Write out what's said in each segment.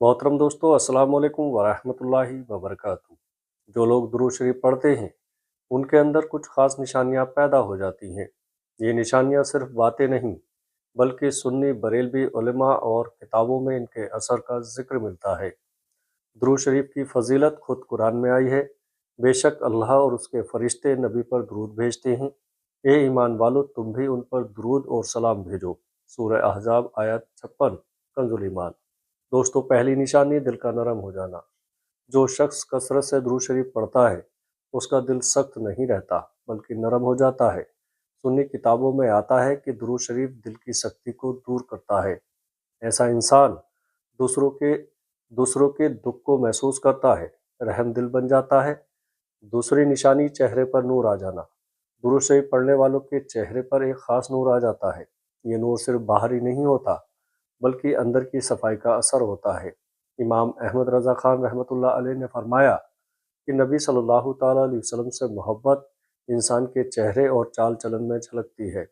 मोहतरम दोस्तों, अस्सलाम वालेकुम वरहमतुल्लाहि वबरकातुहू। जो लोग दुरूद शरीफ पढ़ते हैं उनके अंदर कुछ ख़ास निशानियां पैदा हो जाती हैं। ये निशानियां सिर्फ बातें नहीं बल्कि सुन्नी बरेलवी उलमा और किताबों में इनके असर का जिक्र मिलता है। दुरूद शरीफ की फजीलत खुद कुरान में आई है। बेशक अल्लाह और उसके फरिश्ते नबी पर दुरूद भेजते हैं। ए ईमान वालो, तुम भी उन पर दुरूद और सलाम भेजो। सूरह अहज़ाब आयत 56 कंजुल ईमान। दोस्तों, पहली निशानी दिल का नरम हो जाना। जो शख्स कसरत से दुरूद शरीफ पढ़ता है उसका दिल सख्त नहीं रहता बल्कि नरम हो जाता है। सुन्नी किताबों में आता है कि दुरूद शरीफ दिल की सख्ती को दूर करता है। ऐसा इंसान दूसरों के दूसरों के दुख को महसूस करता है, रहम दिल बन जाता है। दूसरी निशानी चेहरे पर नूर आ जाना। दुरूद शरीफ पढ़ने वालों के चेहरे पर एक ख़ास नूर आ जाता है। ये नूर सिर्फ बाहरी नहीं होता बल्कि अंदर की सफाई का असर होता है। इमाम अहमद रज़ा खान रहमतुल्लाह अलैह ने फरमाया कि नबी सल्लल्लाहु ताला अलैहि वसल्लम से मोहब्बत इंसान के चेहरे और चाल चलन में झलकती है।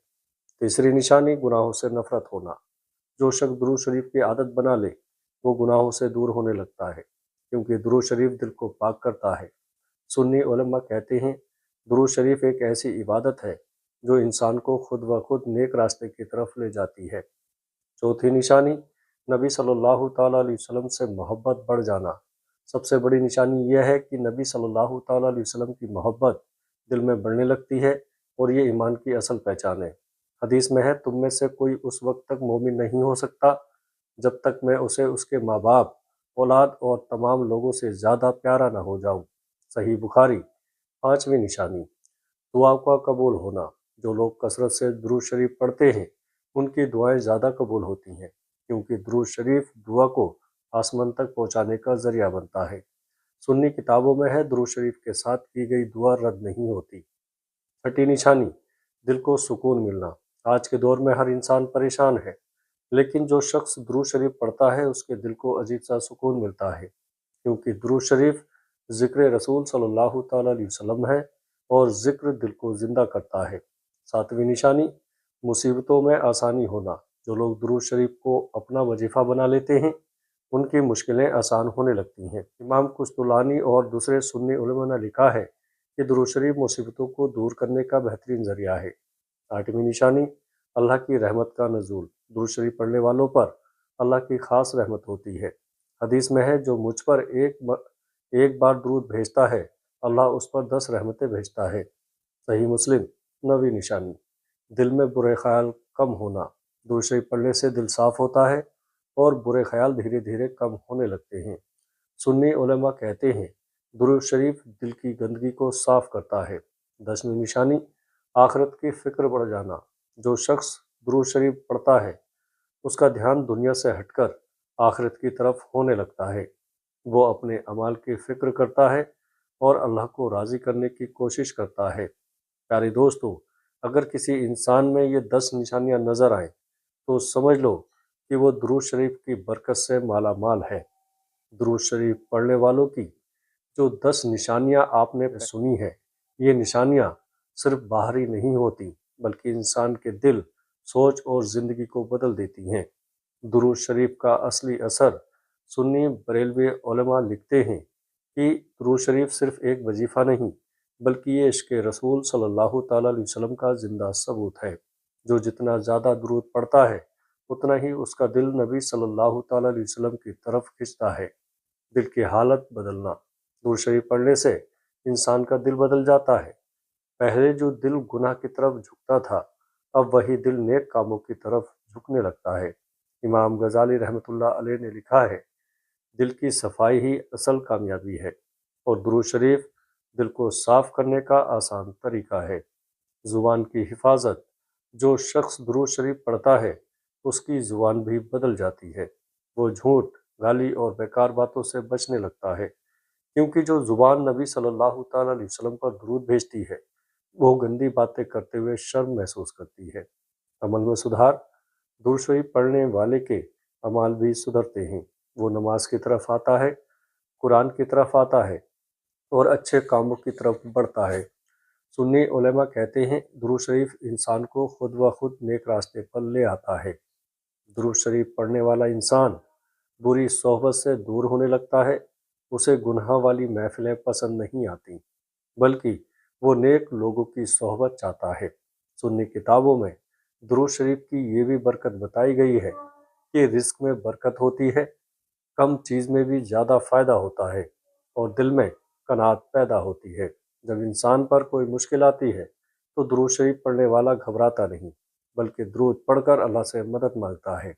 तीसरी निशानी गुनाहों से नफरत होना। जो शख्स दुरूद शरीफ की आदत बना ले वो गुनाहों से दूर होने लगता है, क्योंकि दुरूद शरीफ दिल को पाक करता है। सुन्नी उलमा कहते हैं दुरूद शरीफ एक ऐसी इबादत है जो इंसान को खुद ब खुद नेक रास्ते की तरफ ले जाती है। चौथी निशानी नबी सल्लल्लाहु ताला अलैहि वसल्लम से मोहब्बत बढ़ जाना। सबसे बड़ी निशानी यह है कि नबी सल्लल्लाहु ताला अलैहि वसल्लम की मोहब्बत दिल में बढ़ने लगती है और ये ईमान की असल पहचान है। हदीस में है, तुम में से कोई उस वक्त तक मोमिन नहीं हो सकता जब तक मैं उसे उसके माँ बाप, औलाद और तमाम लोगों से ज़्यादा प्यारा ना हो जाऊँ। सही बुखारी। पांचवी निशानी दुआ का कबूल होना। जो लोग कसरत से दुरूद शरीफ पढ़ते हैं उनकी दुआएं ज़्यादा कबूल होती हैं, क्योंकि दुरूद शरीफ दुआ को आसमान तक पहुंचाने का जरिया बनता है। सुन्नी किताबों में है, दुरूद शरीफ के साथ की गई दुआ रद्द नहीं होती। छठी निशानी दिल को सुकून मिलना। आज के दौर में हर इंसान परेशान है, लेकिन जो शख्स दुरूद शरीफ पढ़ता है उसके दिल को अजीब सा सुकून मिलता है, क्योंकि दुरूद शरीफ ज़िक्र रसूल सल्लल्लाहु ताला अलैहि वसल्लम है और ज़िक्र दिल को ज़िंदा करता है। सातवीं निशानी मुसीबतों में आसानी होना। जो लोग दुरूद शरीफ को अपना वजीफ़ा बना लेते हैं उनकी मुश्किलें आसान होने लगती हैं। इमाम कुस्तुलानी और दूसरे सुन्नी उलमा ने लिखा है कि दुरूद शरीफ मुसीबतों को दूर करने का बेहतरीन ज़रिया है। आठवीं निशानी अल्लाह की रहमत का नज़ूल। दुरूद शरीफ पढ़ने वालों पर अल्लाह की ख़ास रहमत होती है। हदीस में है, जो मुझ पर एक बार दुरूद भेजता है अल्लाह उस पर 10 रहमतें भेजता है। सही मुस्लिम। नवी निशानी दिल में बुरे ख्याल कम होना। दुरूद शरीफ पढ़ने से दिल साफ़ होता है और बुरे ख्याल धीरे धीरे कम होने लगते हैं। सुन्नी उलमा कहते हैं दुरूद शरीफ दिल की गंदगी को साफ़ करता है। 10वीं निशानी आखिरत की फ़िक्र बढ़ जाना। जो शख्स दुरूद शरीफ पढ़ता है उसका ध्यान दुनिया से हटकर आखिरत की तरफ होने लगता है। वो अपने अमाल की फ़िक्र करता है और अल्लाह को राज़ी करने की कोशिश करता है। प्यारे दोस्तों, अगर किसी इंसान में ये 10 निशानियां नज़र आएं तो समझ लो कि वो दुरूद शरीफ की बरकत से माला माल है। दुरूद शरीफ पढ़ने वालों की जो 10 निशानियां आपने सुनी है, ये निशानियां सिर्फ बाहरी नहीं होती बल्कि इंसान के दिल, सोच और ज़िंदगी को बदल देती हैं। दुरूद शरीफ का असली असर सुन्नी बरेलवी उलमा लिखते हैं कि दुरूद शरीफ सिर्फ एक वजीफ़ा नहीं बल्कि ये इश्क़ रसूल सल्लल्लाहु ताला अलैहि वसल्लम का ज़िंदा सबूत है। जो जितना ज़्यादा दुरूद पढ़ता है उतना ही उसका दिल नबी सल्लल्लाहु ताला अलैहि वसल्लम की तरफ खिंचता है। दिल की हालत बदलना। दुरूद शरीफ पढ़ने से इंसान का दिल बदल जाता है। पहले जो दिल गुनाह की तरफ झुकता था, अब वही दिल नेक कामों की तरफ झुकने लगता है। इमाम गजाली रहमतुल्लाह अलैह ने लिखा है, दिल की सफाई ही असल कामयाबी है और दुरूद शरीफ दिल को साफ करने का आसान तरीका है। ज़ुबान की हिफाजत। जो शख्स दुरूद शरीफ पढ़ता है उसकी ज़ुबान भी बदल जाती है। वो झूठ, गाली और बेकार बातों से बचने लगता है, क्योंकि जो ज़ुबान नबी सल्लल्लाहु ताला अलैहि वसल्लम पर दुरूद भेजती है वो गंदी बातें करते हुए शर्म महसूस करती है। अमल में सुधार। दुरूद शरीफ पढ़ने वाले के अमाल भी सुधरते हैं। वो नमाज की तरफ आता है, कुरान की तरफ आता है और अच्छे कामों की तरफ बढ़ता है। सुन्नी उलमा कहते हैं दुरूद शरीफ इंसान को खुद ब खुद नेक रास्ते पर ले आता है। दुरूद शरीफ पढ़ने वाला इंसान बुरी सोहबत से दूर होने लगता है। उसे गुनाह वाली महफिलें पसंद नहीं आती, बल्कि वो नेक लोगों की सोहबत चाहता है। सुन्नी किताबों में दुरूद शरीफ की ये भी बरकत बताई गई है कि रिस्क में बरकत होती है, कम चीज़ में भी ज़्यादा फ़ायदा होता है और दिल में कनात पैदा होती है। जब इंसान पर कोई मुश्किल आती है तो दुरूद शरीफ पढ़ने वाला घबराता नहीं, बल्कि दुरूद पढ़कर अल्लाह से मदद मांगता है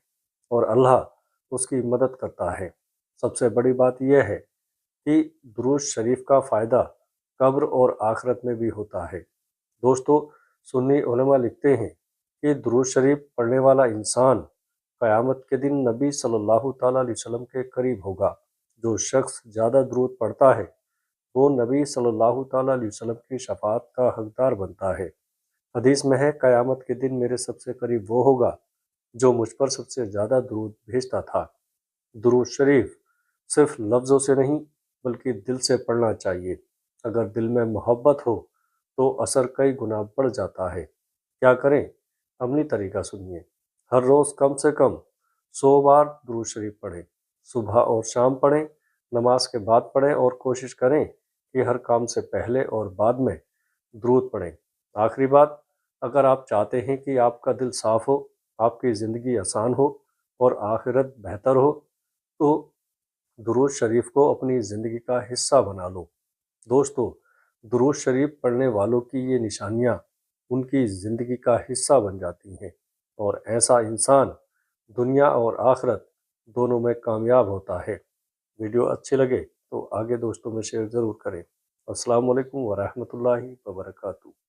और अल्लाह उसकी मदद करता है। सबसे बड़ी बात यह है कि दुरूद शरीफ का फ़ायदा कब्र और आखिरत में भी होता है। दोस्तों, सुन्नी उलमा लिखते हैं कि दुरूद शरीफ पढ़ने वाला इंसान क़यामत के दिन नबी सल्लल्लाहु ताला अलैहि वसल्लम के करीब होगा। जो शख्स ज़्यादा दुरूद पढ़ता है वो नबी सल्लल्लाहु ताला अलैहि वसल्लम की शफाअत का हकदार बनता है। हदीस में है, क़यामत के दिन मेरे सबसे करीब वो होगा जो मुझ पर सबसे ज़्यादा दुरूद भेजता था। दुरूद शरीफ सिर्फ लफ्ज़ों से नहीं बल्कि दिल से पढ़ना चाहिए। अगर दिल में मोहब्बत हो तो असर कई गुना बढ़ जाता है। क्या करें? अमली तरीका सुनिए। हर रोज़ कम से कम 100 बार दुरूद शरीफ पढ़ें। सुबह और शाम पढ़ें, नमाज के बाद पढ़ें और कोशिश करें कि हर काम से पहले और बाद में दुरूद पढ़ें। आखिरी बात, अगर आप चाहते हैं कि आपका दिल साफ़ हो, आपकी ज़िंदगी आसान हो और आखिरत बेहतर हो, तो दुरूद शरीफ को अपनी ज़िंदगी का हिस्सा बना लो। दोस्तों, दुरूद शरीफ पढ़ने वालों की ये निशानियाँ उनकी ज़िंदगी का हिस्सा बन जाती हैं और ऐसा इंसान दुनिया और आखिरत दोनों में कामयाब होता है। वीडियो अच्छे लगे तो आगे दोस्तों में शेयर ज़रूर करें। अस्सलाम वालेकुम वरहमतुल्लाहि वबरकातुहू।